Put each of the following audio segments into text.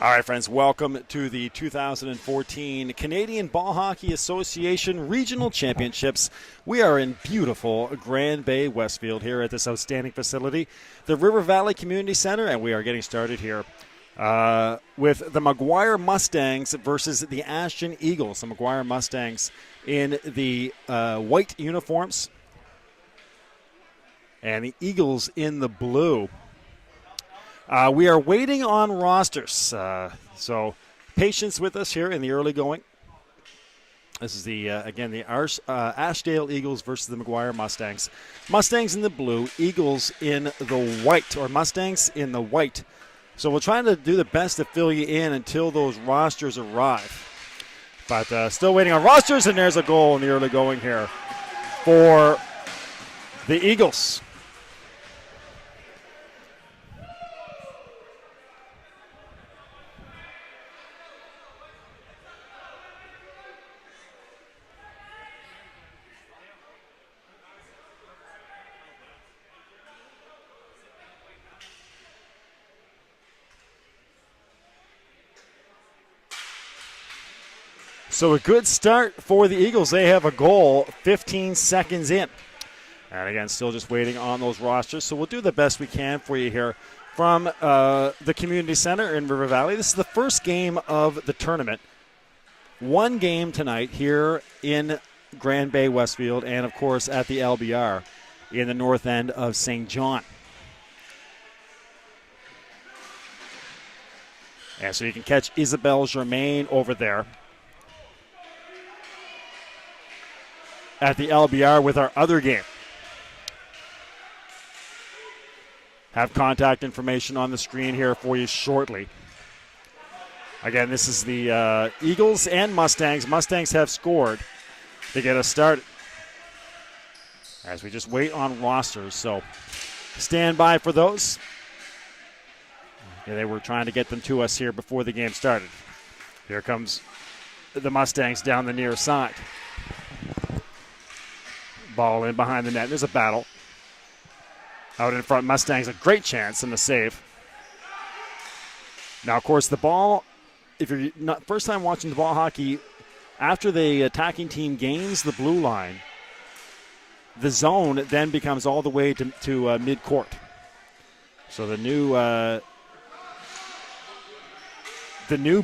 All right, friends, welcome to the 2014 Canadian Ball Hockey Association Regional Championships. We are in beautiful Grand Bay, Westfield, here at this outstanding facility, the River Valley Community Center, and we are getting started here with the McGuire Mustangs versus the Ashton Eagles. The McGuire Mustangs in the white uniforms, and the Eagles in the blue. We are waiting on rosters, so patience with us here in the early going. This is the Ashdale Eagles versus the McGuire Mustangs. Mustangs in the blue, Eagles in the white, or Mustangs in the white. So we're trying to do the best to fill you in until those rosters arrive. But still waiting on rosters, and there's a goal in the early going here for the Eagles. So a good start for the Eagles. They have a goal 15 seconds in. And again, still just waiting on those rosters. So we'll do the best we can for you here from the Community Center in River Valley. This is the first game of the tournament. One game tonight here in Grand Bay, Westfield, and of course at the LBR in the north end of St. John. And so you can catch Isabelle Germain over there at the LBR with our other game. Have contact information on the screen here for you shortly. Again, this is the Eagles and Mustangs. Mustangs have scored to get us started as we just wait on rosters. So stand by for those. Yeah, they were trying to get them to us here before the game started. Here comes the Mustangs down the near side. Ball in behind the net. There's a battle. Out in front, Mustangs a great chance and the save. Now, of course, the ball, if you're not first time watching the ball hockey, after the attacking team gains the blue line, the zone then becomes all the way to mid-court. So the new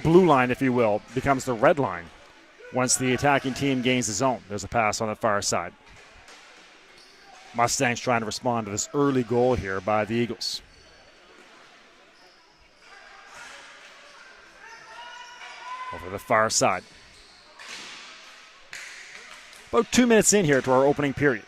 blue line, if you will, becomes the red line once the attacking team gains the zone. There's a pass on the far side. Mustangs trying to respond to this early goal here by the Eagles. Over the far side. About 2 minutes in here to our opening period.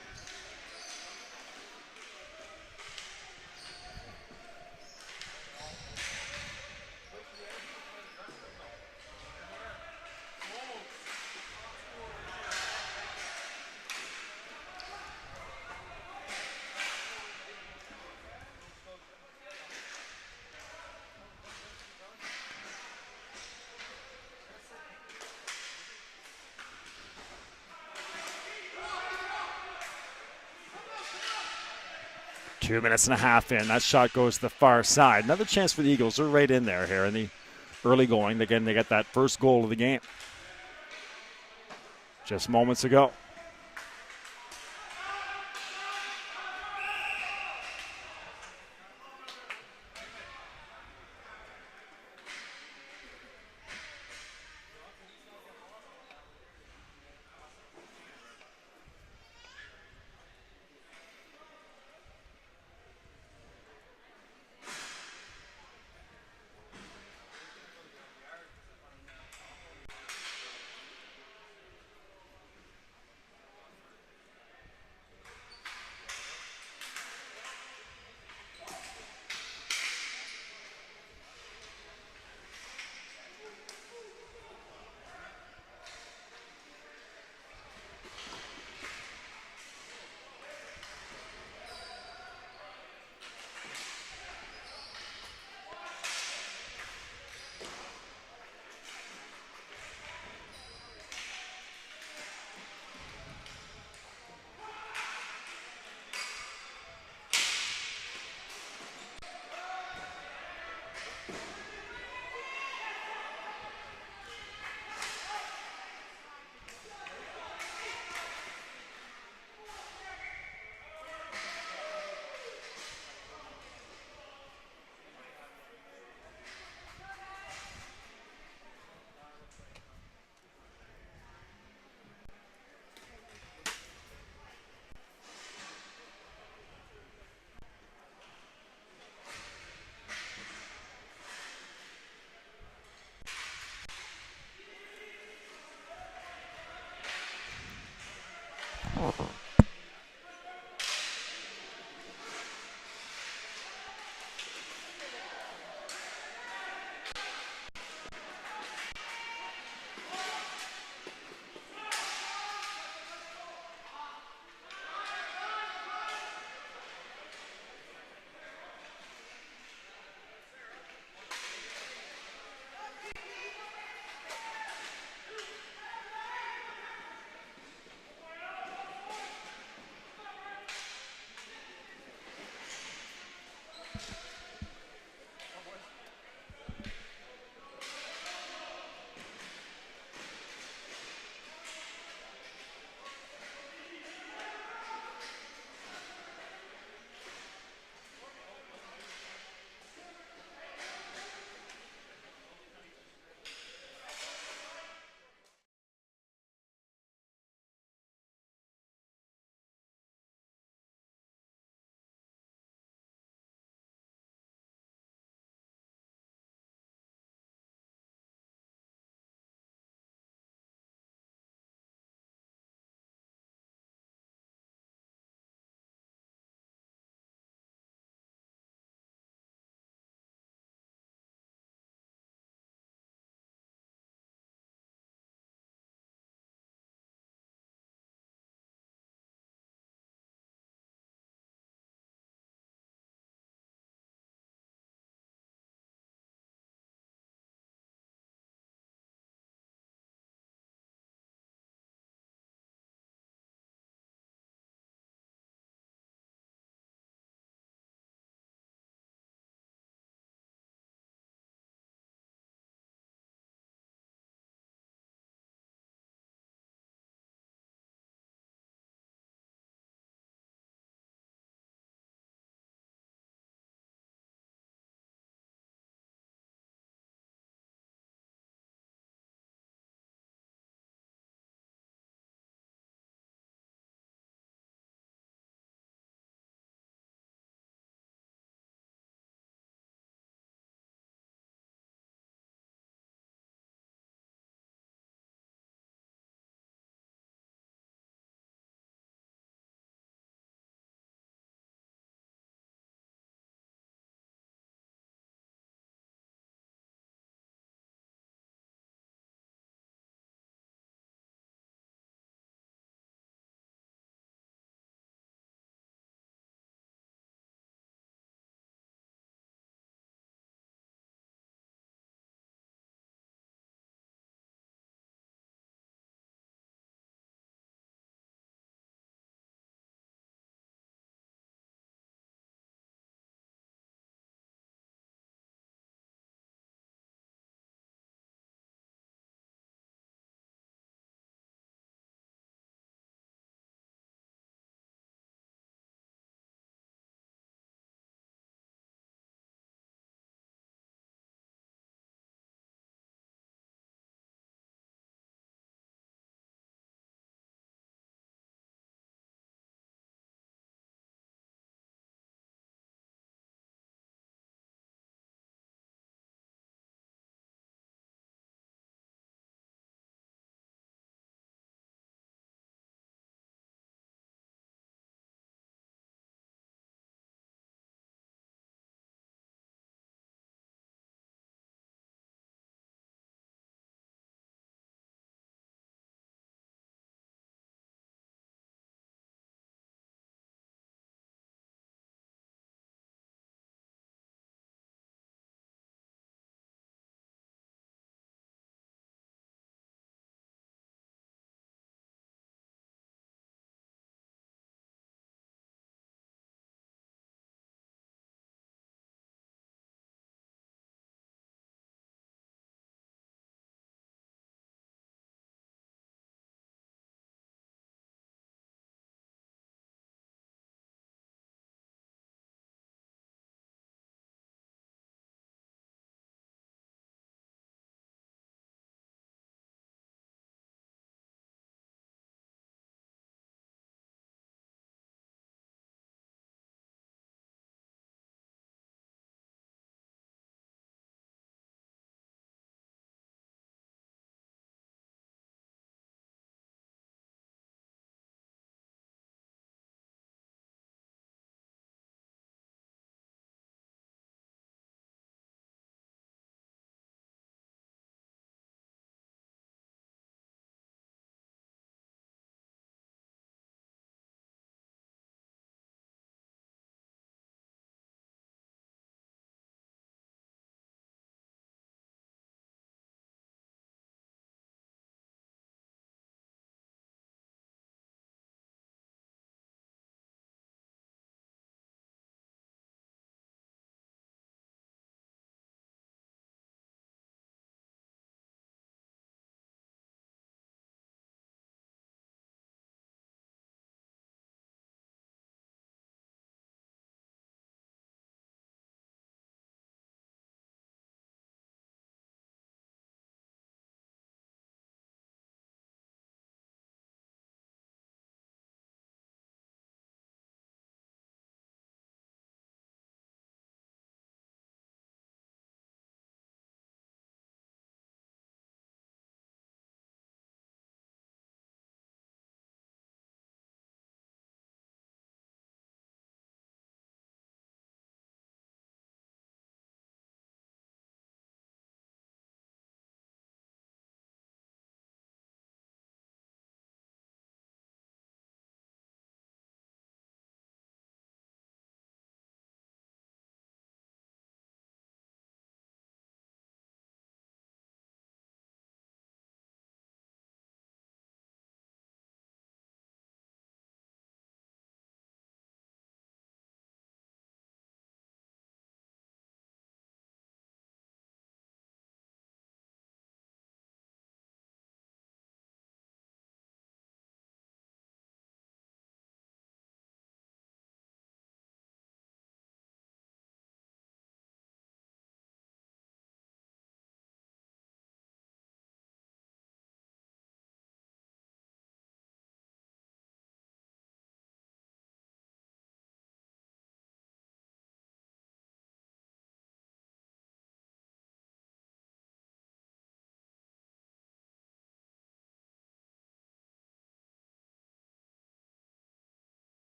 Two minutes and a half in. That shot goes to the far side. Another chance for the Eagles. They're right in there here in the early going. Again, they got that first goal of the game just moments ago.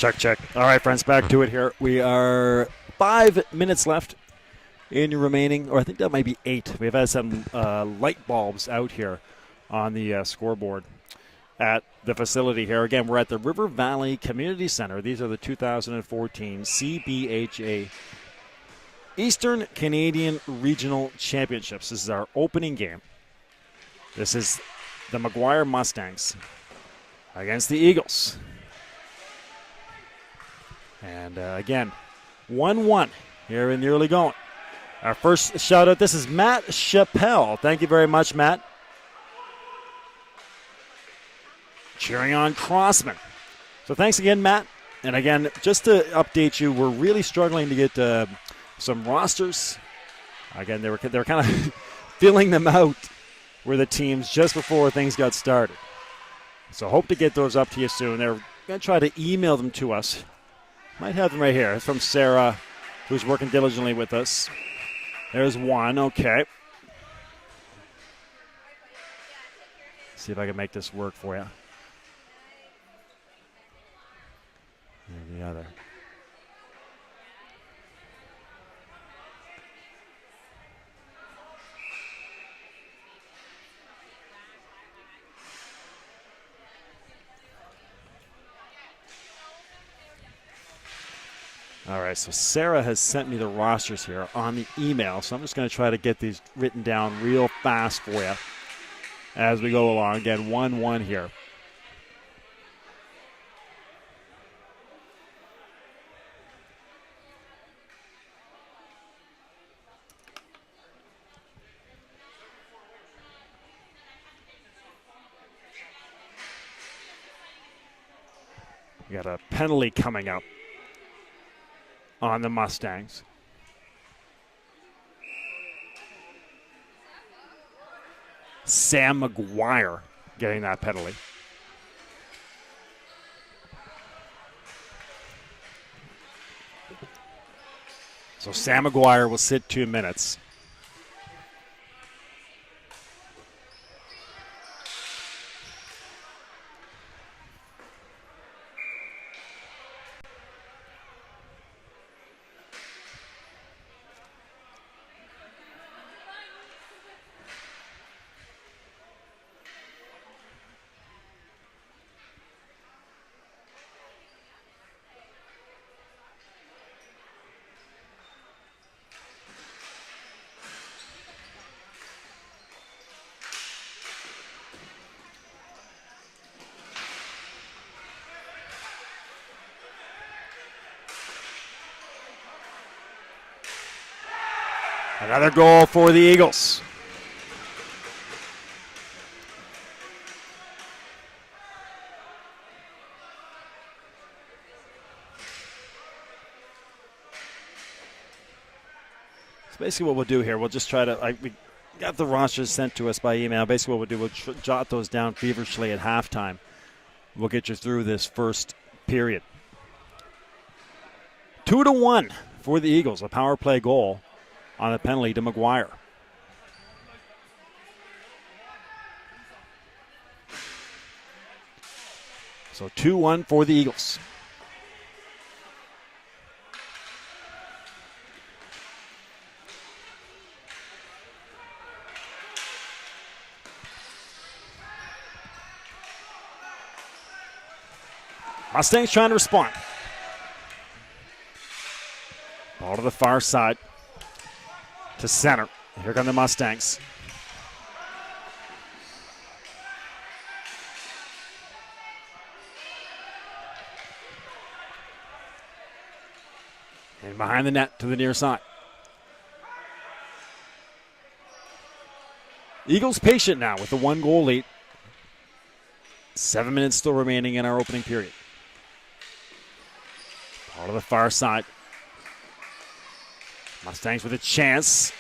Check, check. All right, friends, back to it here. We are 5 minutes left in remaining, or I think that might be 8. We've had some light bulbs out here on the scoreboard at the facility here. Again, we're at the River Valley Community Center. These are the 2014 CBHA Eastern Canadian Regional Championships. This is our opening game. This is the McGuire Mustangs against the Eagles. And again, 1-1 here in the early going. Our first shout out, this is Matt Chappelle. Thank you very much, Matt. Cheering on Crossman. So thanks again, Matt. And again, just to update you, we're really struggling to get some rosters. Again, they were kind of filling them out with the teams just before things got started. So hope to get those up to you soon. They're going to try to email them to us. Might have them right here. It's from Sarah, who's working diligently with us. There's one. Okay. See if I can make this work for you. And the other. All right, so Sarah has sent me the rosters here on the email, so I'm just going to try to get these written down real fast for you as we go along. Again, 1-1 here. We got a penalty coming up on the Mustangs. Sam McGuire getting that penalty. So Sam McGuire will sit 2 minutes. Another goal for the Eagles. So basically what we'll do here, we'll just try to, we got the rosters sent to us by email. Basically what we'll do, we'll jot those down feverishly at halftime. We'll get you through this first period. 2-1 for the Eagles, a power play goal on a penalty to McGuire. So 2-1 for the Eagles. Mustangs trying to respond. Ball to the far side. To center. Here come the Mustangs. And behind the net to the near side. Eagles patient now with the 1-goal lead. 7 minutes still remaining in our opening period. Ball to the far side. Mustangs with a chance.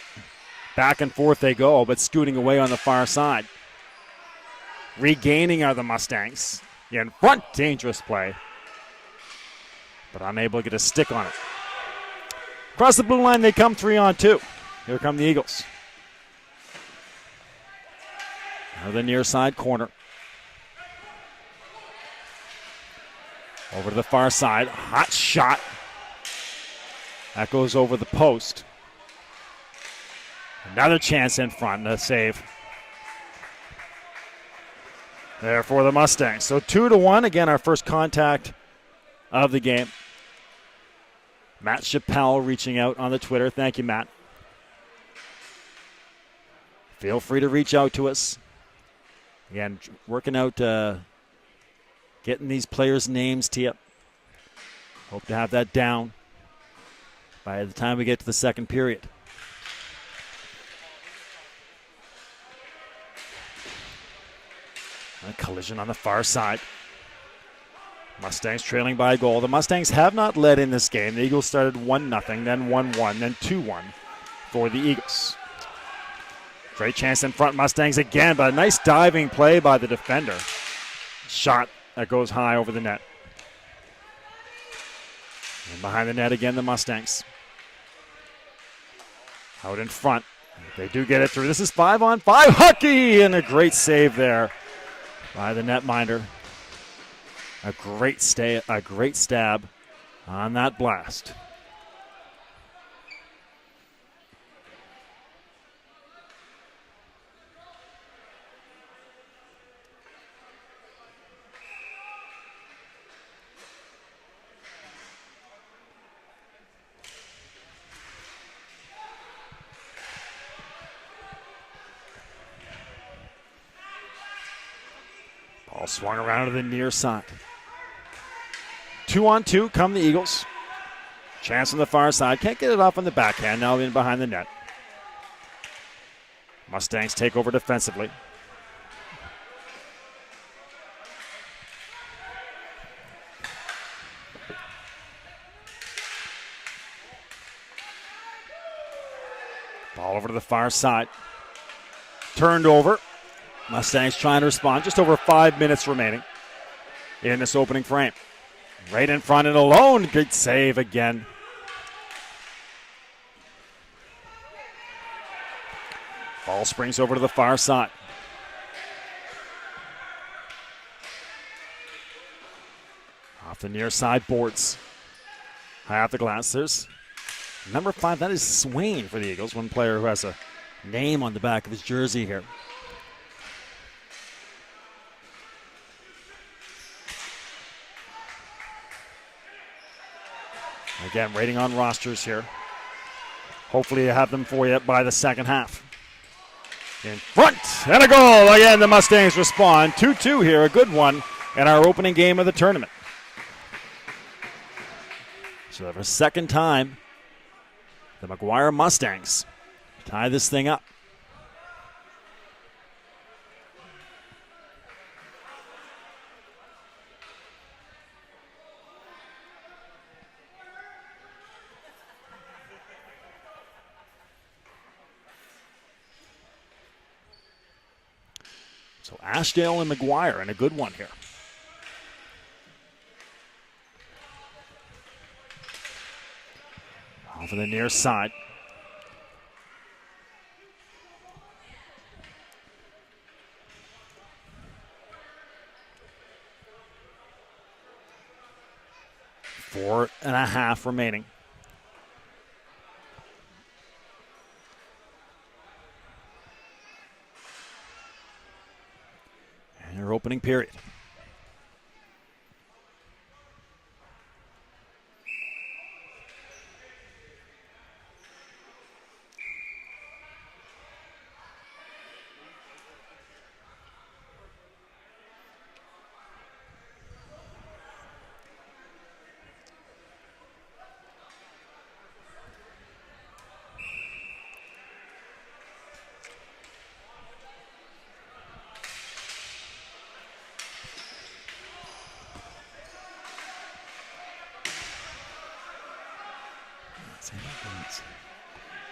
Back and forth they go, but scooting away on the far side. Regaining are the Mustangs. In front, dangerous play. But unable to get a stick on it. Across the blue line, they come 3-on-2. Here come the Eagles. Now the near side corner. Over to the far side. Hot shot. That goes over the post. Another chance in front. A save there for the Mustangs. So 2-1. Again, our first contact of the game. Matt Chappelle reaching out on the Twitter. Thank you, Matt. Feel free to reach out to us. Again, working out, getting these players' names to you. Hope to have that down by the time we get to the second period. A collision on the far side. Mustangs trailing by a goal. The Mustangs have not led in this game. The Eagles started 1-0, then 1-1, then 2-1 for the Eagles. Great chance in front, Mustangs again, but a nice diving play by the defender. Shot that goes high over the net. And behind the net again, the Mustangs. Out in front. They do get it through. This is 5-on-5 hockey, and a great save there by the netminder. A great stab on that blast. Ball swung around to the near side. 2-on-2 come the Eagles. Chance on the far side. Can't get it off on the backhand. Now in behind the net. Mustangs take over defensively. Ball over to the far side. Turned over. Mustangs trying to respond. Just over 5 minutes remaining in this opening frame. Right in front and alone. Good save again. Ball springs over to the far side. Off the near side boards. High off the glass. There's number 5. That is Swain for the Eagles. One player who has a name on the back of his jersey here. Again, waiting on rosters here. Hopefully you have them for you by the second half. In front, and a goal. Again, the Mustangs respond. 2-2 here, a good one in our opening game of the tournament. So for a second time, the McGuire Mustangs tie this thing up. So Ashdale and McGuire, and a good one here. Over the near side. Four and a half remaining. Their opening period.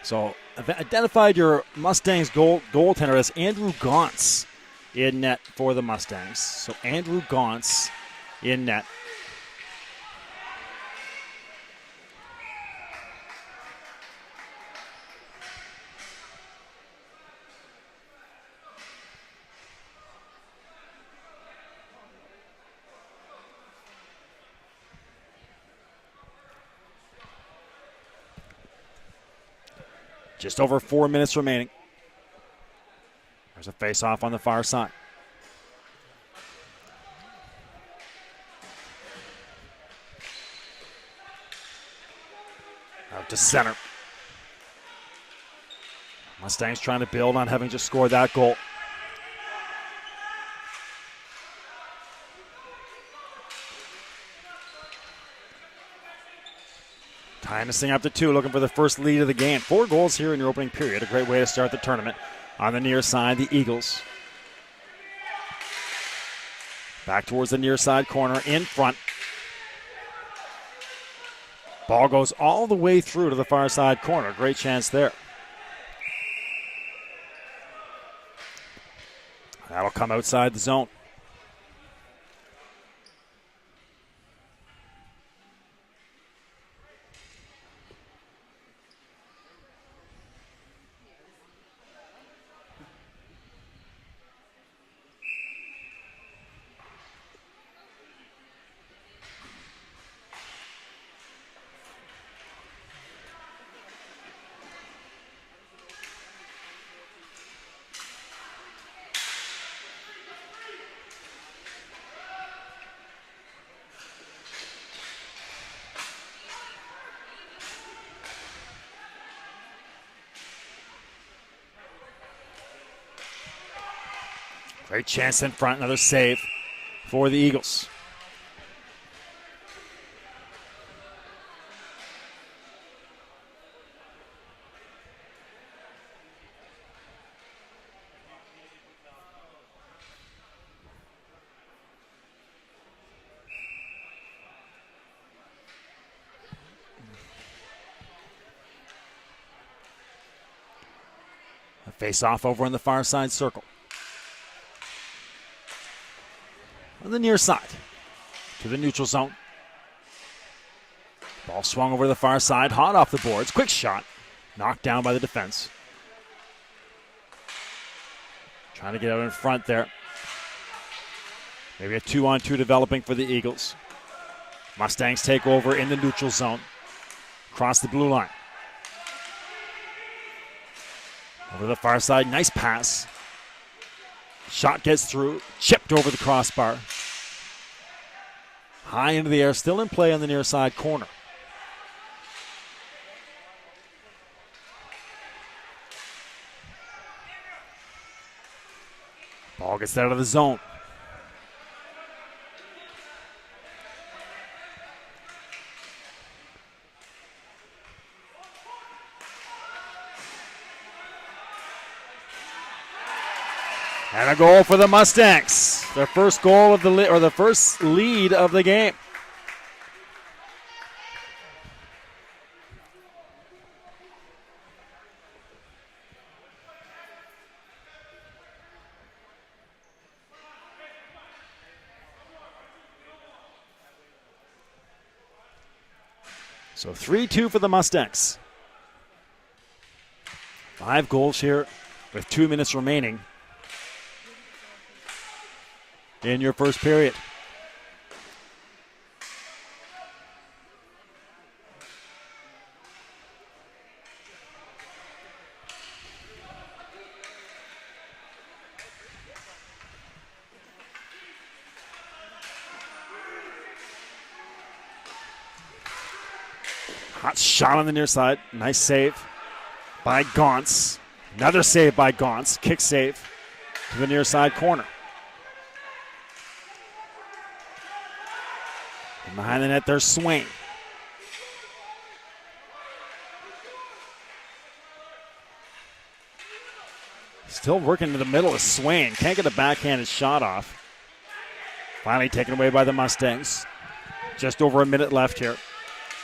So I've identified your Mustangs goaltender as Andrew Gauntz in net for the Mustangs. So Andrew Gauntz in net. Just over 4 minutes remaining. There's a face-off on the far side. Out to center. Mustangs trying to build on having just scored that goal. Tying this thing up to 2, looking for the first lead of the game. 4 goals here in your opening period. A great way to start the tournament. On the near side, the Eagles. Back towards the near side corner, in front. Ball goes all the way through to the far side corner. Great chance there. That'll come outside the zone. Great chance in front, another save for the Eagles. A face-off over on the far side circle. On the near side to the neutral zone. Ball swung over to the far side, hot off the boards. Quick shot, knocked down by the defense. Trying to get out in front there. Maybe a 2-on-2 developing for the Eagles. Mustangs take over in the neutral zone. Across the blue line. Over the far side, nice pass. Shot gets through, chipped over the crossbar. High into the air, still in play on the near side corner. Ball gets out of the zone. And a goal for the Mustangs. Their first goal of the first lead of the game. So 3-2 for the Mustangs. 5 goals here with 2 minutes remaining in your first period. Hot shot on the near side. Nice save by Gaunce. Another save by Gaunce. Kick save to the near side corner. And behind the net, there's Swain. Still working to the middle of Swain. Can't get a backhanded shot off. Finally taken away by the Mustangs. Just over a minute left here.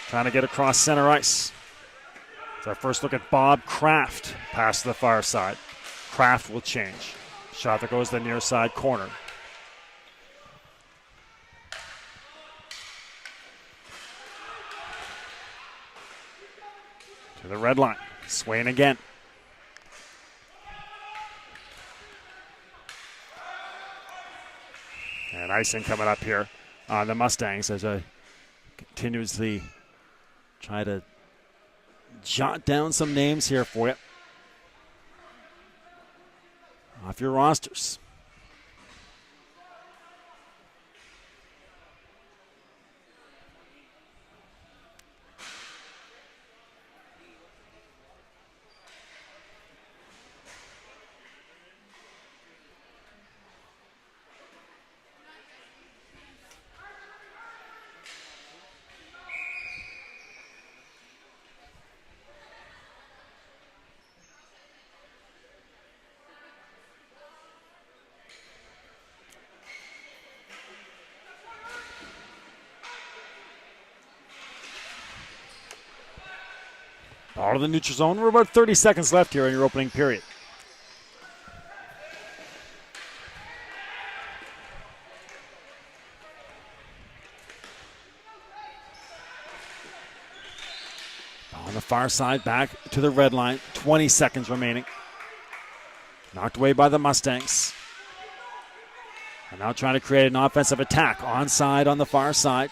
Trying to get across center ice. It's our first look at Bob Kraft past the far side. Kraft will change. Shot that goes to the near side corner. To the red line. Swain again. And icing coming up here on the Mustangs as I continuously try to jot down some names here for you off your rosters. Ball to the neutral zone. We're about 30 seconds left here in your opening period. On the far side, back to the red line. 20 seconds remaining. Knocked away by the Mustangs. And now trying to create an offensive attack. Onside on the far side.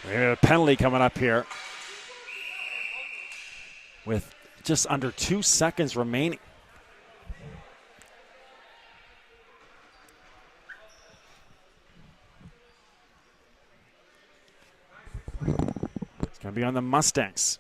We have a penalty coming up here with just under 2 seconds remaining. It's going to be on the Mustangs.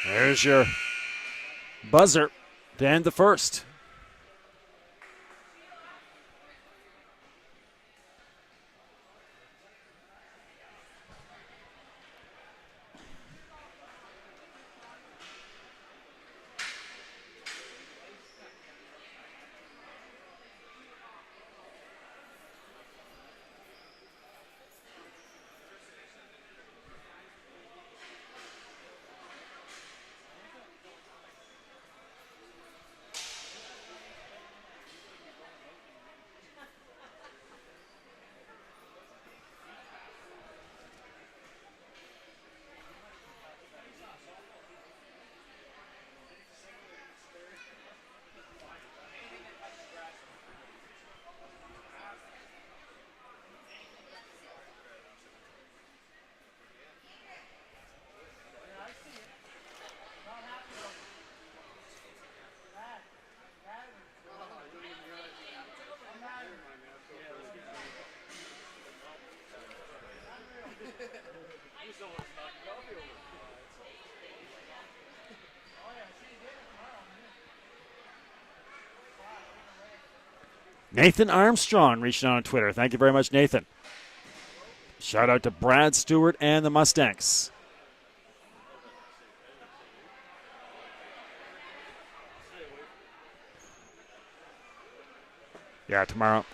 There's your buzzer to end the first. Nathan Armstrong reaching out on Twitter. Thank you very much, Nathan. Shout out to Brad Stewart and the Mustangs. Yeah, tomorrow.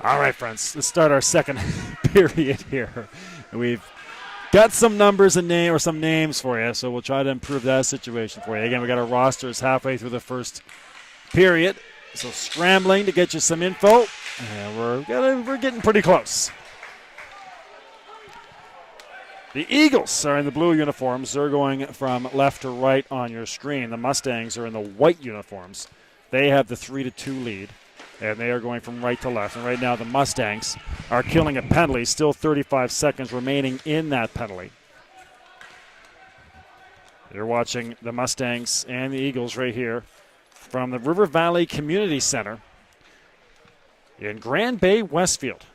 All right, friends, let's start our second period here. We've got some numbers and some names for you, so we'll try to improve that situation for you. Again, we got our rosters halfway through the first period, so scrambling to get you some info, and we're getting pretty close. The Eagles are in the blue uniforms. They're going from left to right on your screen. The Mustangs are in the white uniforms. They have the 3-2 lead, and they are going from right to left. And right now the Mustangs are killing a penalty. Still 35 seconds remaining in that penalty. You're watching the Mustangs and the Eagles right here from the River Valley Community Center in Grand Bay, Westfield.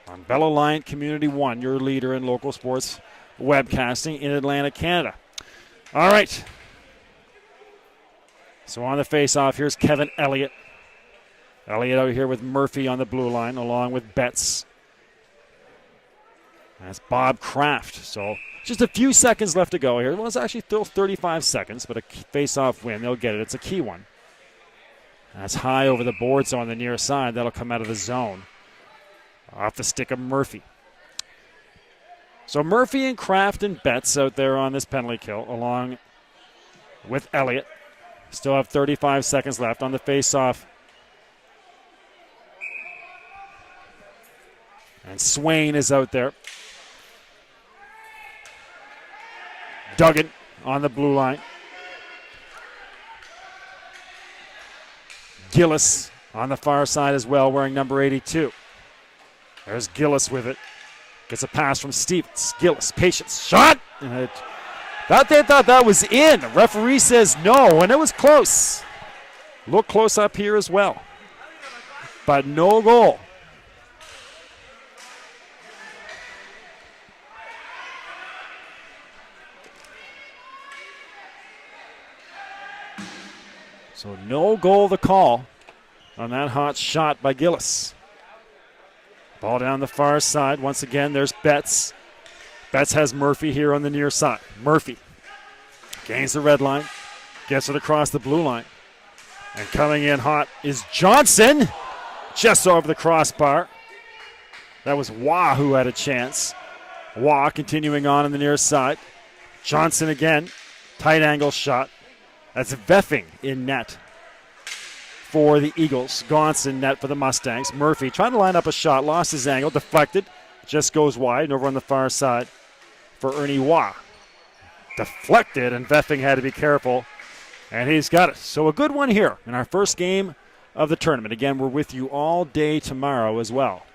On Bell Alliant Community 1, your leader in local sports webcasting in Atlantic, Canada. All right. So on the face-off, here's Kevin Elliott. Elliott out here with Murphy on the blue line, along with Betts. That's Bob Kraft. So just a few seconds left to go here. Well, it's actually still 35 seconds, but a face-off win. They'll get it. It's a key one. That's high over the boards on the near side. That'll come out of the zone. Off the stick of Murphy. So Murphy and Kraft and Betts out there on this penalty kill, along with Elliott. Still have 35 seconds left on the face-off. And Swain is out there. Duggan on the blue line. Gillis on the far side as well, wearing number 82. There's Gillis with it. Gets a pass from Stevens. Gillis, patience, shot! They thought that was in. The referee says no, and it was close. Look close up here as well. But no goal. So no goal to call on that hot shot by Gillis. Ball down the far side. Once again, there's Betts. Betts has Murphy here on the near side. Murphy gains the red line, gets it across the blue line. And coming in hot is Johnson, just over the crossbar. That was Waugh who had a chance. Waugh continuing on the near side. Johnson again, tight angle shot. That's Veffing in net for the Eagles. Gonson net for the Mustangs. Murphy trying to line up a shot, lost his angle, deflected, just goes wide, and over on the far side for Ernie Waugh. Deflected, and Veffing had to be careful, and he's got it. So a good one here in our first game of the tournament. Again, we're with you all day tomorrow as well.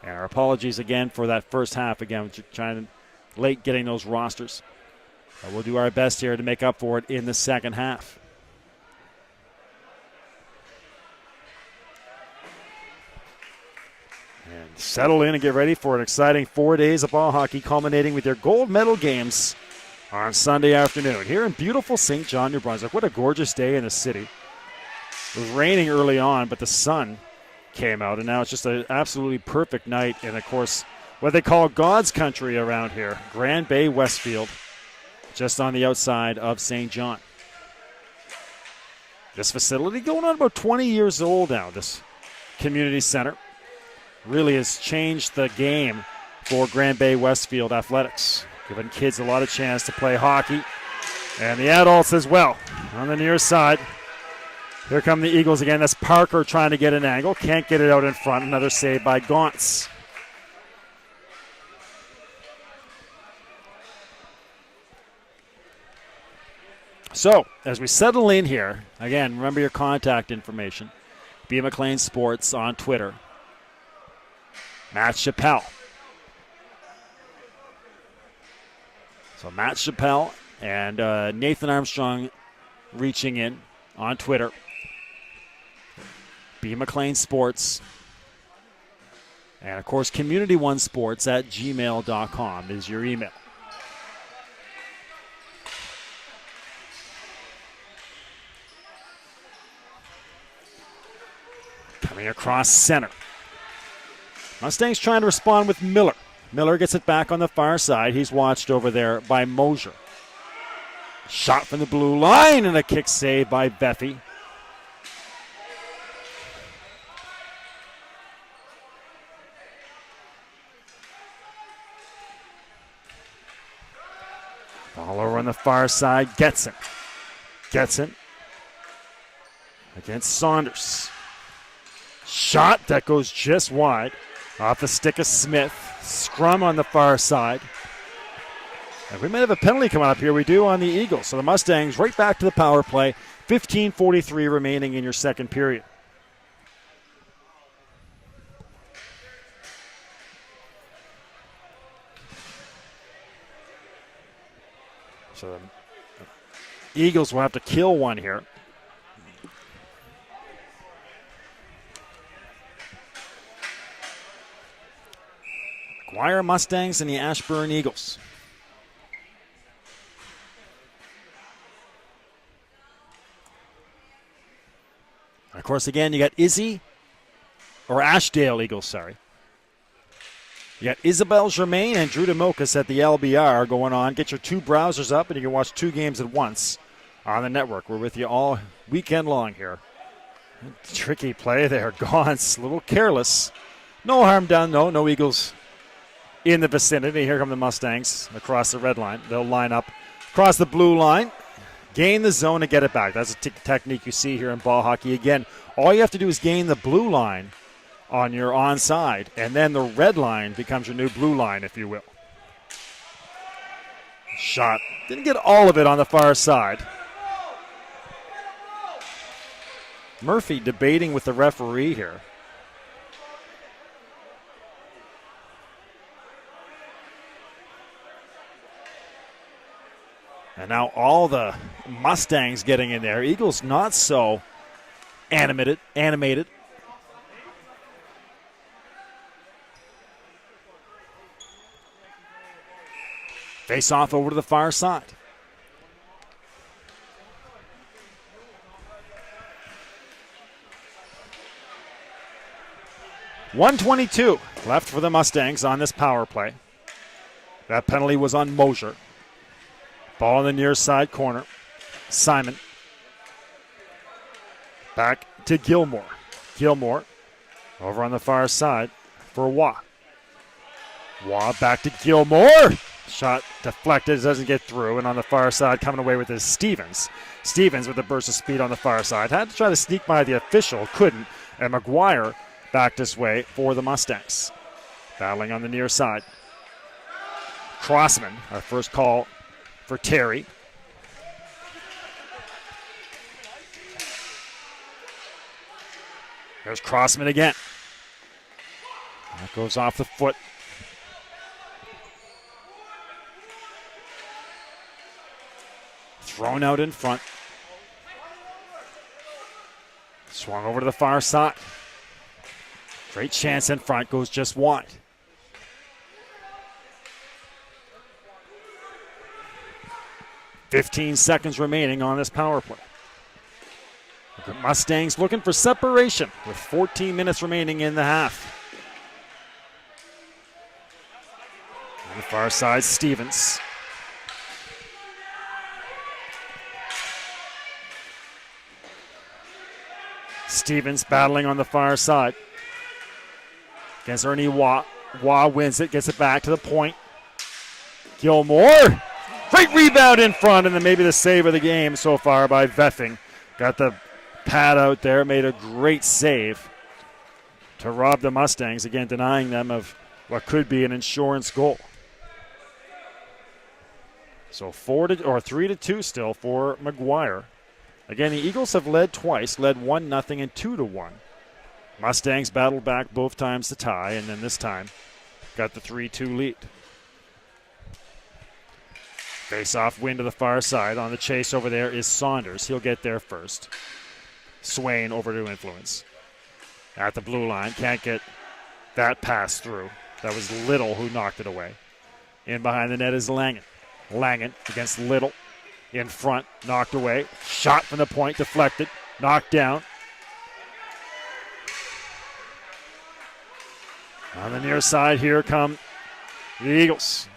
And our apologies again for that first half. Again, trying to late getting those rosters. But we'll do our best here to make up for it in the second half. And settle in and get ready for an exciting 4 days of ball hockey, culminating with your gold medal games on Sunday afternoon here in beautiful St. John, New Brunswick. What a gorgeous day in the city. It was raining early on, but the sun came out, and now it's just an absolutely perfect night. And, of course, what they call God's country around here, Grand Bay, Westfield, just on the outside of St. John. This facility going on about 20 years old now, this community center. Really has changed the game for Grand Bay Westfield athletics, giving kids a lot of chance to play hockey, and the adults as well. On the near side, here come the Eagles again. That's Parker trying to get an angle. Can't get it out in front. Another save by Gauntz. So, as we settle in here, again, remember your contact information. B. McLean Sports on Twitter. Matt Chappelle. So Matt Chappelle and Nathan Armstrong reaching in on Twitter. B. McLean Sports. And, of course, community1sports@gmail.com is your email. Coming across center. Mustangs trying to respond with Miller. Miller gets it back on the far side. He's watched over there by Mosier. Shot from the blue line and a kick save by Beffy. on the far side. Gets him. Against Saunders. Shot that goes just wide. Off the stick of Smith. Scrum on the far side. And we might have a penalty coming up here. We do on the Eagles. So the Mustangs right back to the power play. 15:43 remaining in your second period. So the Eagles will have to kill one here. McGuire Mustangs and the Ashburn Eagles. And of course, again, you got Ashdale Eagles, sorry. You got Isabel Germain and Drew DeMokas at the LBR going on. Get your two browsers up and you can watch two games at once on the network. We're with you all weekend long here. Tricky play there. Gaunce, a little careless. No harm done, though. No Eagles in the vicinity. Here come the Mustangs across the red line. They'll line up across the blue line, gain the zone, and get it back. That's a technique you see here in ball hockey. Again, all you have to do is gain the blue line on your onside, and then the red line becomes your new blue line, if you will. Shot. Didn't get all of it on the far side. Murphy debating with the referee here. And now all the Mustangs getting in there. Eagles not so animated. Face off over to the far side. .122 left for the Mustangs on this power play. That penalty was on Mosier. Ball in the near side corner. Simon. Back to Gilmore. Gilmore over on the far side for Waugh. Waugh back to Gilmore. Shot deflected, doesn't get through. And on the far side coming away with is Stevens. Stevens with a burst of speed on the far side. Had to try to sneak by the official, couldn't. And McGuire back this way for the Mustangs. Battling on the near side. Crossman, our first call for Terry. There's Crossman again. That goes off the foot. Thrown out in front. Swung over to the far side. Great chance in front, goes just wide. .15 seconds remaining on this power play. The Mustangs looking for separation with 14 minutes remaining in the half. On the far side, Stevens. Stevens battling on the far side against Ernie Waugh. Waugh wins it, gets it back to the point. Gilmore. Great rebound in front, and then maybe the save of the game so far by Veffing. Got the pad out there, made a great save to rob the Mustangs, again denying them of what could be an insurance goal. So 3-2 still for McGuire. Again, the Eagles have led twice, led 1-0 and 2-1. Mustangs battled back both times to tie, and then this time got the 3-2 lead. Face-off win to the far side. On the chase over there is Saunders. He'll get there first. Swain over to Influence. At the blue line. Can't get that pass through. That was Little who knocked it away. In behind the net is Langen. Langen against Little. In front. Knocked away. Shot from the point. Deflected. Knocked down. On the near side, here come the Eagles.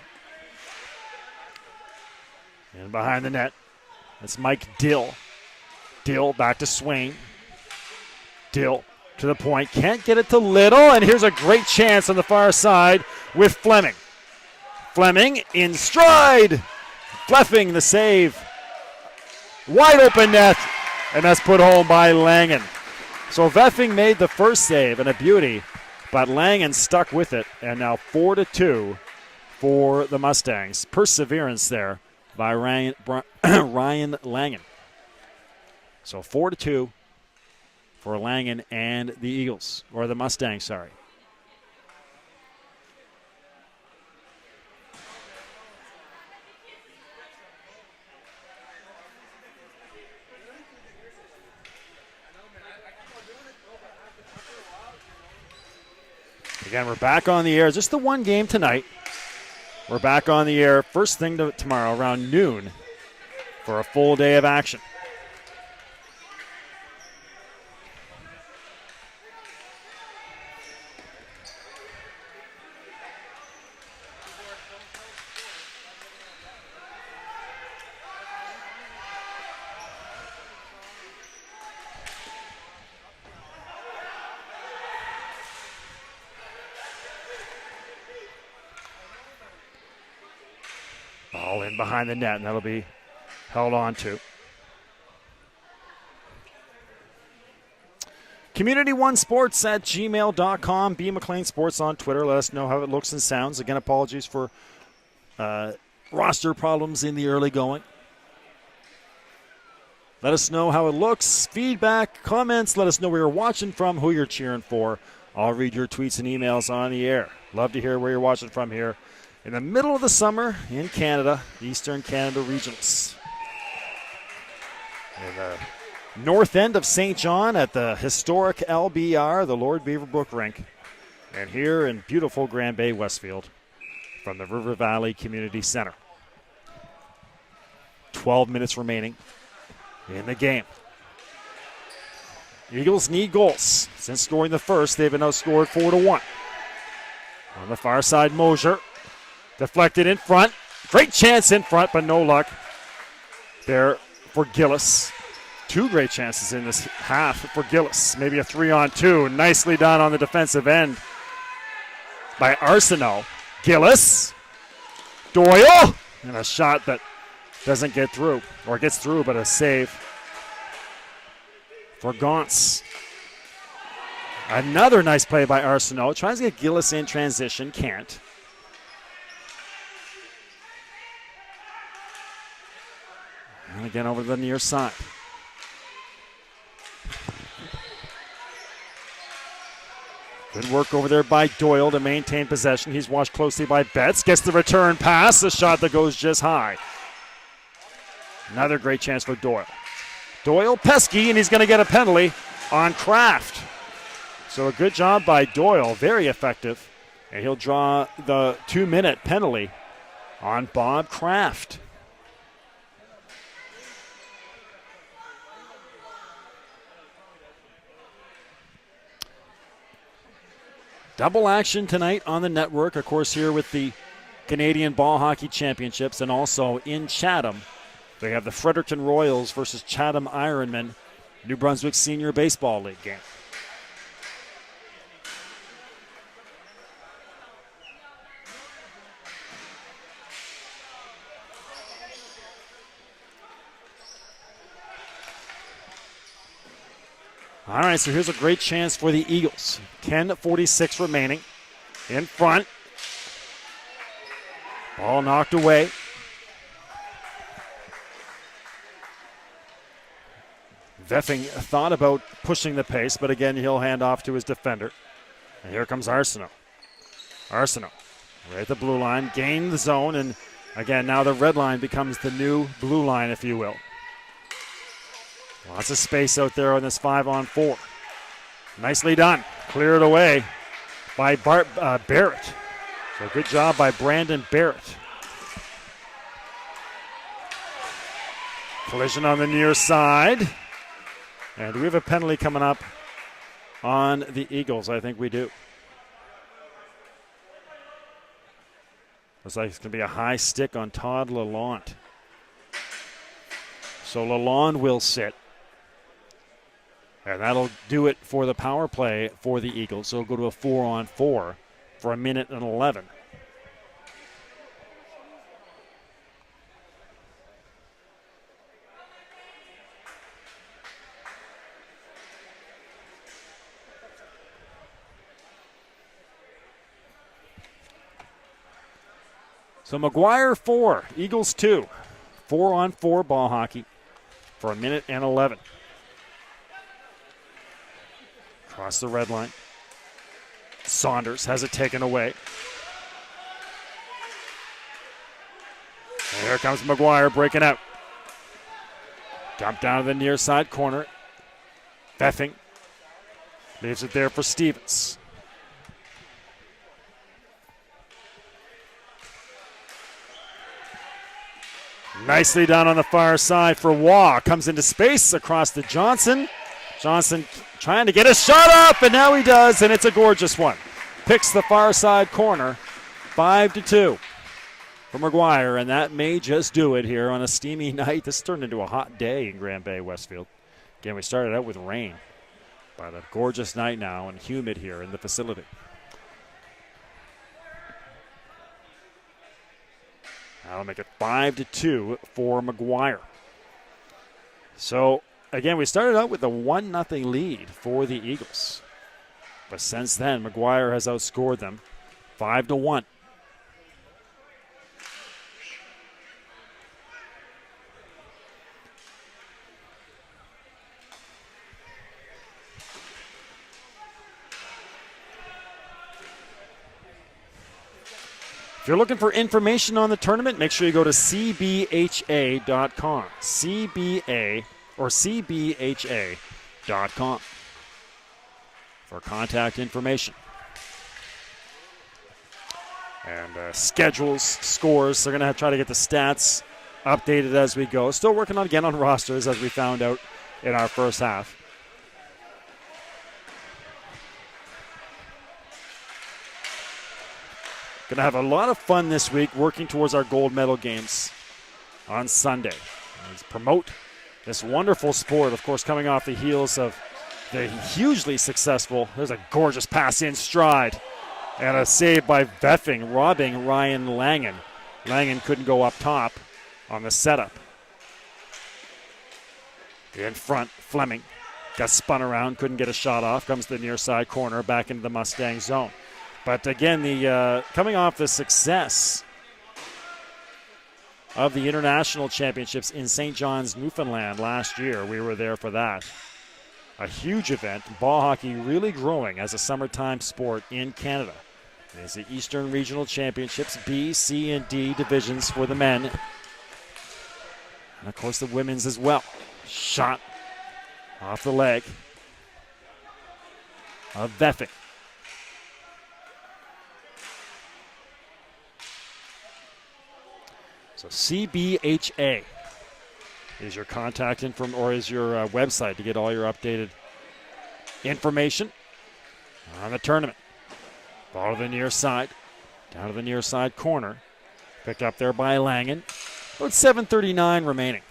And behind the net, that's Mike Dill. Dill back to Swain. Dill to the point. Can't get it to Little. And here's a great chance on the far side with Fleming. Fleming in stride. Fleffing the save. Wide open net, and that's put home by Langen. So Veffing made the first save, and a beauty, but Langen stuck with it, and now 4-2 for the Mustangs. Perseverance there by Ryan Langen. So 4-2 for Langen and the Eagles, or the Mustangs, sorry. Again, we're back on the air. Just the one game tonight. We're back on the air first thing tomorrow around noon for a full day of action. Ball in behind the net, and that'll be held on to. Community1sports@gmail.com. B. McLean Sports on Twitter. Let us know how it looks and sounds. Again, apologies for roster problems in the early going. Let us know how it looks. Feedback, comments. Let us know where you're watching from, who you're cheering for. I'll read your tweets and emails on the air. Love to hear where you're watching from here in the middle of the summer in Canada, Eastern Canada Regionals. In the north end of St. John at the historic LBR, the Lord Beaverbrook Rink. And here in beautiful Grand Bay, Westfield, from the River Valley Community Center. 12 minutes remaining in the game. Eagles need goals. Since scoring the first, they've been outscored 4-1. On the far side, Mosier. Deflected in front. Great chance in front, but no luck there for Gillis. Two great chances in this half for Gillis. Maybe a 3-on-2. Nicely done on the defensive end by Arsenault. Gillis. Doyle. And a shot that doesn't get through. Or gets through, but a save for Gaunce. Another nice play by Arsenault. Tries to get Gillis in transition. Can't. And again over the near side. Good work over there by Doyle to maintain possession. He's watched closely by Betts. Gets the return pass. A shot that goes just high. Another great chance for Doyle. Doyle pesky, and he's going to get a penalty on Kraft. So a good job by Doyle. Very effective. And he'll draw the 2-minute penalty on Bob Kraft. Double action tonight on the network, of course, here with the Canadian Ball Hockey Championships, and also in Chatham. They have the Fredericton Royals versus Chatham Ironmen, New Brunswick Senior Baseball League game. All right, so here's a great chance for the Eagles. 10:46 remaining. In front. Ball knocked away. Veffing thought about pushing the pace, but again, he'll hand off to his defender. And here comes Arsenault. Arsenault, right at the blue line, gained the zone, and again, now the red line becomes the new blue line, if you will. Lots of space out there on this 5-on-4. Nicely done. Cleared away by Barrett. So good job by Brandon Barrett. Collision on the near side. And do we have a penalty coming up on the Eagles? I think we do. Looks like it's going to be a high stick on Todd Lalonde. So Lalonde will sit. And that'll do it for the power play for the Eagles. So it'll go to a 4-on-4 for 1:11. So McGuire 4, Eagles 2. 4-on-4 ball hockey for 1:11. Across the red line. Saunders has it taken away. And here comes McGuire breaking out. Dumped down to the near side corner. Beffing leaves it there for Stevens. Nicely done on the far side for Waugh. Comes into space across to Johnson. Johnson trying to get a shot up, and now he does, and it's a gorgeous one. Picks the far side corner, 5-2 for McGuire, and that may just do it here on a steamy night. This turned into a hot day in Grand Bay, Westfield. Again, we started out with rain, but a gorgeous night now and humid here in the facility. That'll make it 5-2 for McGuire. So, again, we started out with a 1-0 lead for the Eagles. But since then, McGuire has outscored them 5-1. If you're looking for information on the tournament, make sure you go to cbha.com. CBA or cbha.com for contact information. And schedules, scores. They're going to try to get the stats updated as we go. Still working on rosters, as we found out in our first half. Going to have a lot of fun this week working towards our gold medal games on Sunday. Let's promote this wonderful sport, of course, coming off the heels of the hugely successful, there's a gorgeous pass in stride, and a save by Beffing, robbing Ryan Langen. Langen couldn't go up top on the setup. In front, Fleming got spun around, couldn't get a shot off, comes to the near side corner, back into the Mustang zone. But again, the coming off the success of the international championships in St. John's, Newfoundland last year, we were there for that. A huge event, ball hockey really growing as a summertime sport in Canada. There's the Eastern Regional Championships, B, C, and D divisions for the men. And of course the women's as well. Shot off the leg of Beffing. So CBHA is your contact info, or is your website to get all your updated information on the tournament. Ball to the near side, down to the near side corner. Picked up there by Langen. About 7:39 remaining.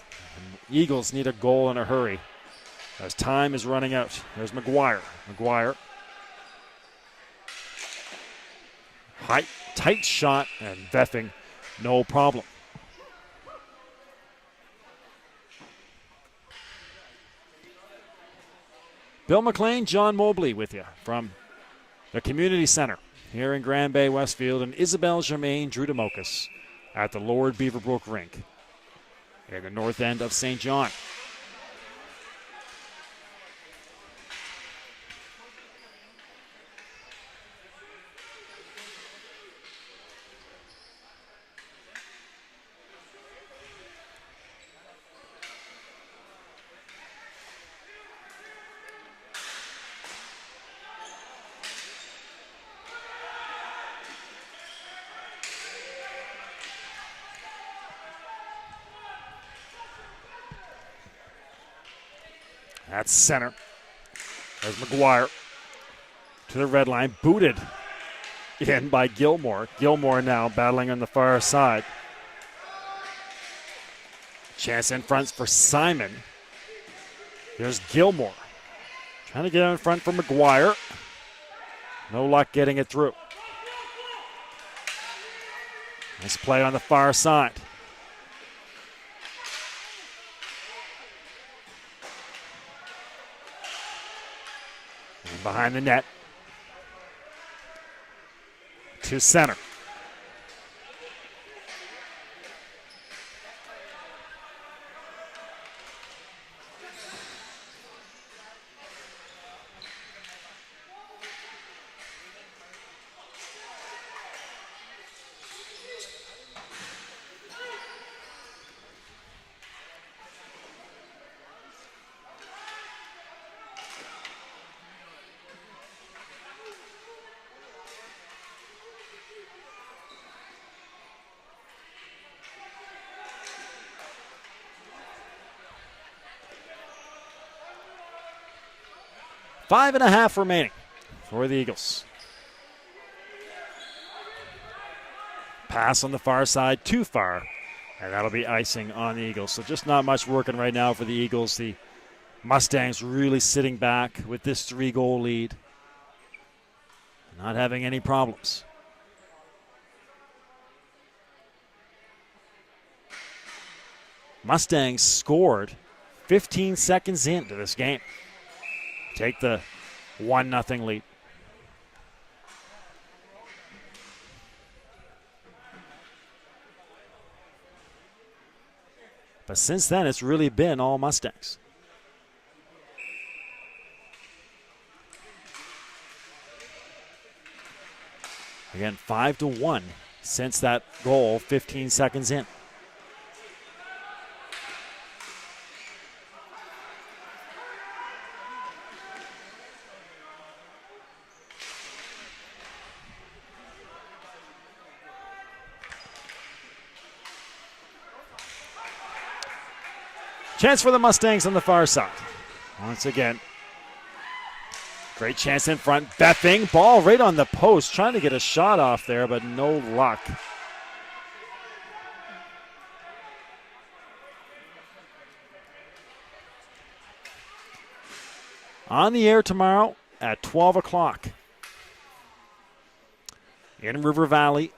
The Eagles need a goal in a hurry as time is running out. There's McGuire. McGuire. Tight shot, and Beffing, no problem. Bill McLean, John Mobley with you from the Community Center here in Grand Bay, Westfield, and Isabel Germain Drew DeMocus at the Lord Beaverbrook Rink in the north end of St. John. That's center. There's McGuire to the red line. Booted in by Gilmore. Gilmore now battling on the far side. Chance in front for Simon. Here's Gilmore. Trying to get out in front for McGuire. No luck getting it through. Nice play on the far side. Behind the net to center. 5.5 remaining for the Eagles. Pass on the far side, too far, and that'll be icing on the Eagles. So just not much working right now for the Eagles. The Mustangs really sitting back with this 3-goal lead, not having any problems. Mustangs scored 15 seconds into this game. Take the 1-0 lead. But since then, it's really been all Mustangs. Again, 5-1 since that goal 15 seconds in. Chance for the Mustangs on the far side. Once again, great chance in front. Beffing, ball right on the post. Trying to get a shot off there, but no luck. On the air tomorrow at 12 o'clock. In River Valley,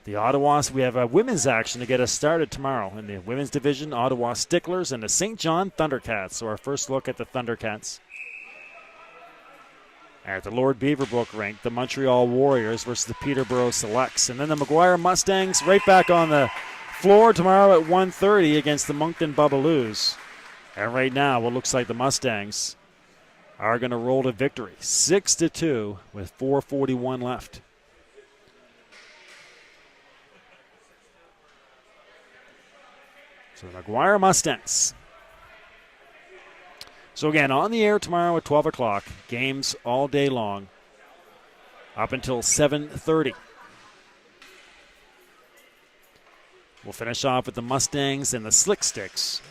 the Ottawas, we have a women's action to get us started tomorrow. In the women's division, Ottawa Sticklers and the St. John Thundercats. So our first look at the Thundercats. At the Lord Beaverbrook rink, the Montreal Warriors versus the Peterborough Selects. And then the Maguire Mustangs right back on the floor tomorrow at 1:30 against the Moncton Bubaloos. And right now, what looks like the Mustangs are going to roll to victory. 6-2 with 4:41 left. So the Maguire Mustangs. So again, on the air tomorrow at 12 o'clock. Games all day long up until 7:30. We'll finish off with the Mustangs and the Slick Sticks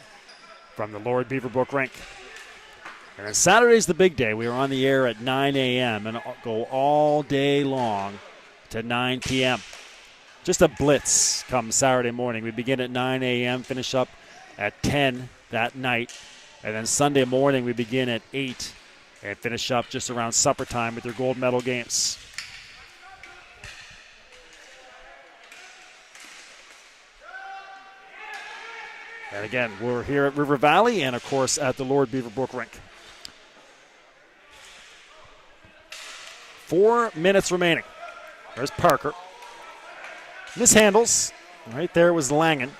from the Lord Beaverbrook rink. And then Saturday's the big day. We are on the air at 9 a.m. and go all day long to 9 p.m. Just a blitz come Saturday morning. We begin at 9 a.m., finish up at 10 that night. And then Sunday morning we begin at 8 and finish up just around supper time with your gold medal games. And again, we're here at River Valley and, of course, at the Lord Beaverbrook rink. 4 minutes remaining. There's Parker. Mishandles. Right there was Langen.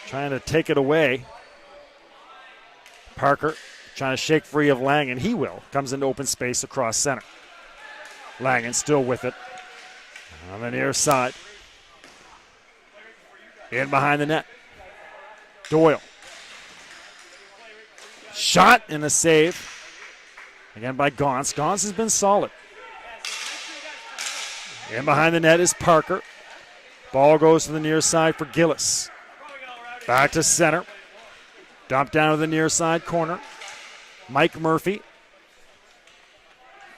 Trying to take it away. Parker trying to shake free of Langen. He will. Comes into open space across center. Langen still with it. On the near side. In behind the net. Doyle. Shot and a save. Again by Gaunce. Gaunce has been solid. In behind the net is Parker. Ball goes to the near side for Gillis. Back to center. Dump down to the near side corner. Mike Murphy.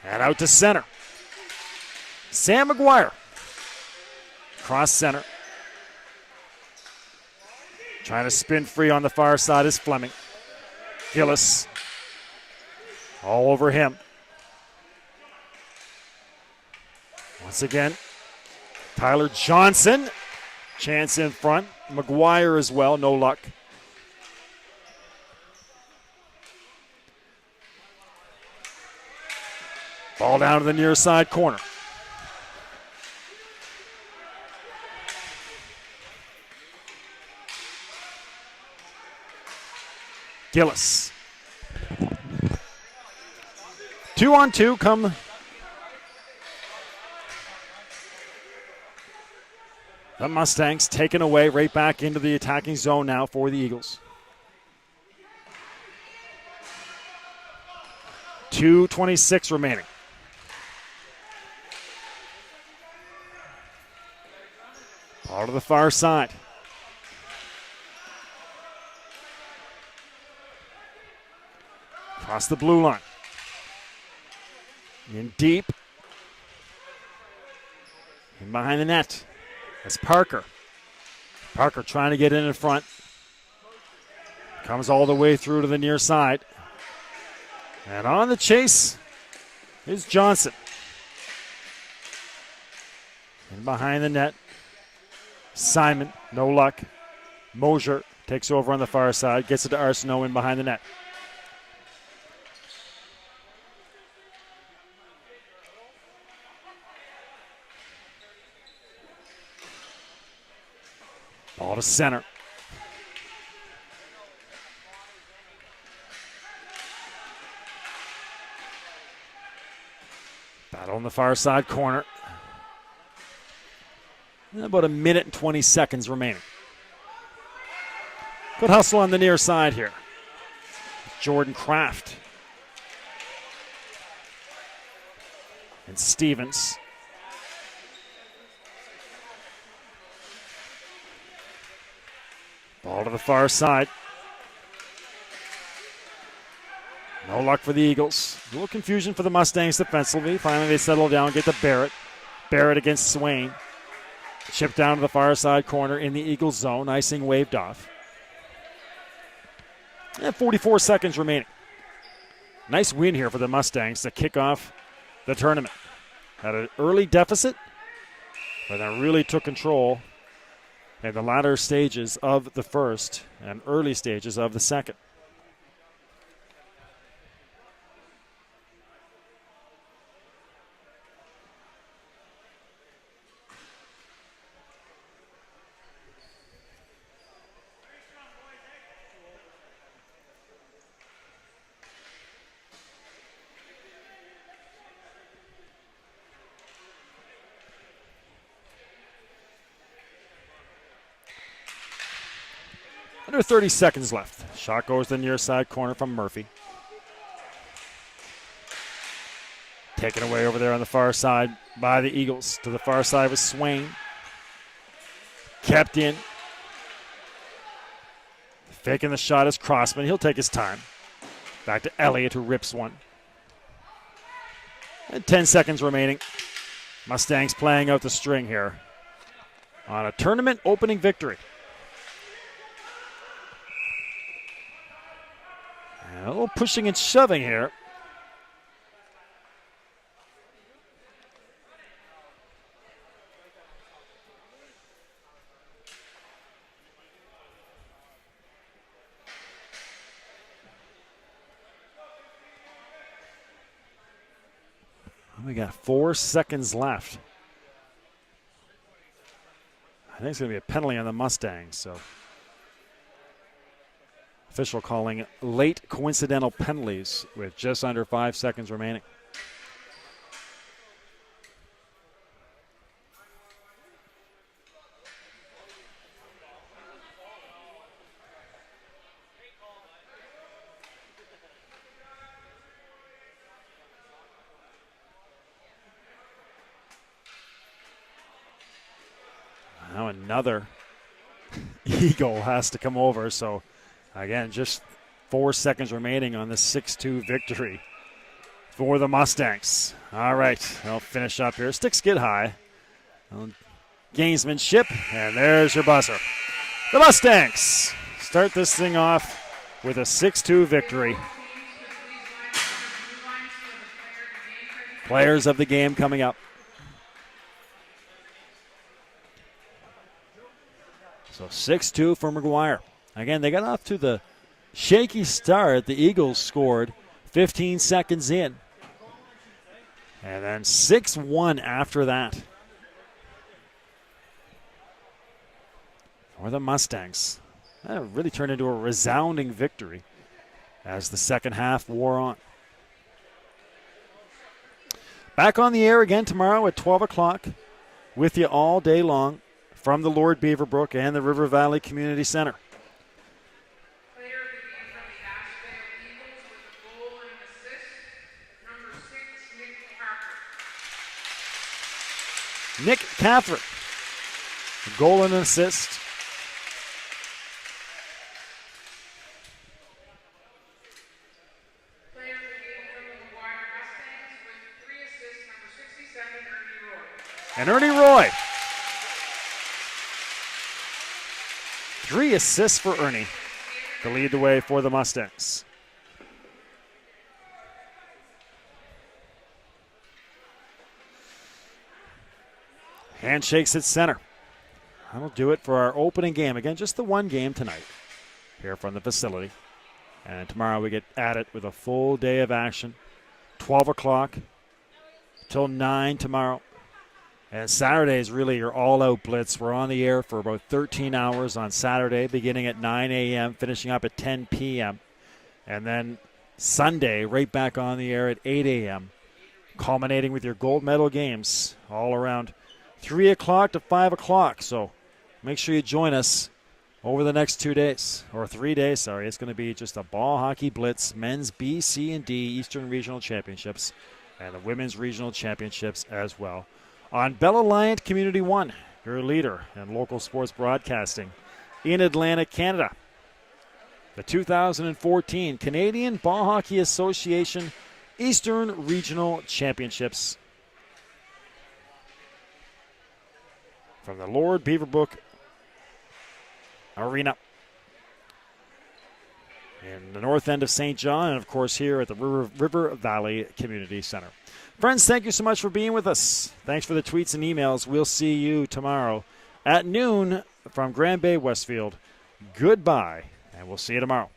And out to center. Sam Maguire. Cross center. Trying to spin free on the far side is Fleming. Gillis. All over him. Once again, Tyler Johnson. Chance in front. Maguire as well. No luck. Ball down to the near side corner. Gillis. 2-on-2 come. The Mustangs taken away right back into the attacking zone now for the Eagles. 2:26 remaining. Ball to the far side. Across the blue line. In deep. In behind the net. That's Parker. Parker trying to get in front. Comes all the way through to the near side. And on the chase is Johnson. In behind the net. Simon, no luck. Mosier takes over on the far side. Gets it to Arsenault in behind the net. Ball to center. Battle on the far side corner. About a minute and 20 seconds remaining. Good hustle on the near side here. Jordan Kraft. And Stevens. Ball to the far side. No luck for the Eagles. A little confusion for the Mustangs defensively. Finally they settle down, get to Barrett. Barrett against Swain. Chip down to the far side corner in the Eagles zone. Icing waved off. And 44 seconds remaining. Nice win here for the Mustangs to kick off the tournament. Had an early deficit, but then really took control in the latter stages of the first and early stages of the second. Under 30 seconds left. Shot goes to the near side corner from Murphy. Taken away over there on the far side by the Eagles. To the far side was Swain. Kept in. Faking the shot is Crossman. He'll take his time. Back to Elliott, who rips one. And 10 seconds remaining. Mustangs playing out the string here on a tournament opening victory. A little pushing and shoving here. We got 4 seconds left. I think it's going to be a penalty on the Mustangs, so official calling late coincidental penalties with just under 5 seconds remaining. Now another Eagle has to come over, so again, just 4 seconds remaining on the 6-2 victory for the Mustangs. All right, they'll finish up here. Sticks get high. Gamesmanship, and there's your buzzer. The Mustangs start this thing off with a 6-2 victory. Players of the game coming up. So 6-2 for McGuire. Again, they got off to the shaky start. The Eagles scored 15 seconds in. And then 6-1 after that. For the Mustangs. That really turned into a resounding victory as the second half wore on. Back on the air again tomorrow at 12 o'clock with you all day long from the Lord Beaverbrook and the River Valley Community Center. Nick Catherine, a goal and an assist. And Ernie Roy. 3 assists for Ernie to lead the way for the Mustangs. Handshakes at center. That'll do it for our opening game. Again, just the one game tonight here from the facility. And tomorrow we get at it with a full day of action. 12 o'clock till 9 tomorrow. And Saturday is really your all-out blitz. We're on the air for about 13 hours on Saturday, beginning at 9 a.m., finishing up at 10 p.m. And then Sunday, right back on the air at 8 a.m., culminating with your gold medal games all around 3 o'clock to 5 o'clock. So make sure you join us over the next 2 days, or 3 days, sorry. It's going to be just a ball hockey blitz, men's B, C, and D Eastern Regional Championships, and the women's regional championships as well. On Bell Alliant Community One, your leader in local sports broadcasting in Atlantic Canada. The 2014 Canadian Ball Hockey Association Eastern Regional Championships from the Lord Beaverbrook Arena in the north end of St. John, and of course here at the River Valley Community Center. Friends, thank you so much for being with us. Thanks for the tweets and emails. We'll see you tomorrow at noon from Grand Bay Westfield. Goodbye, and we'll see you tomorrow.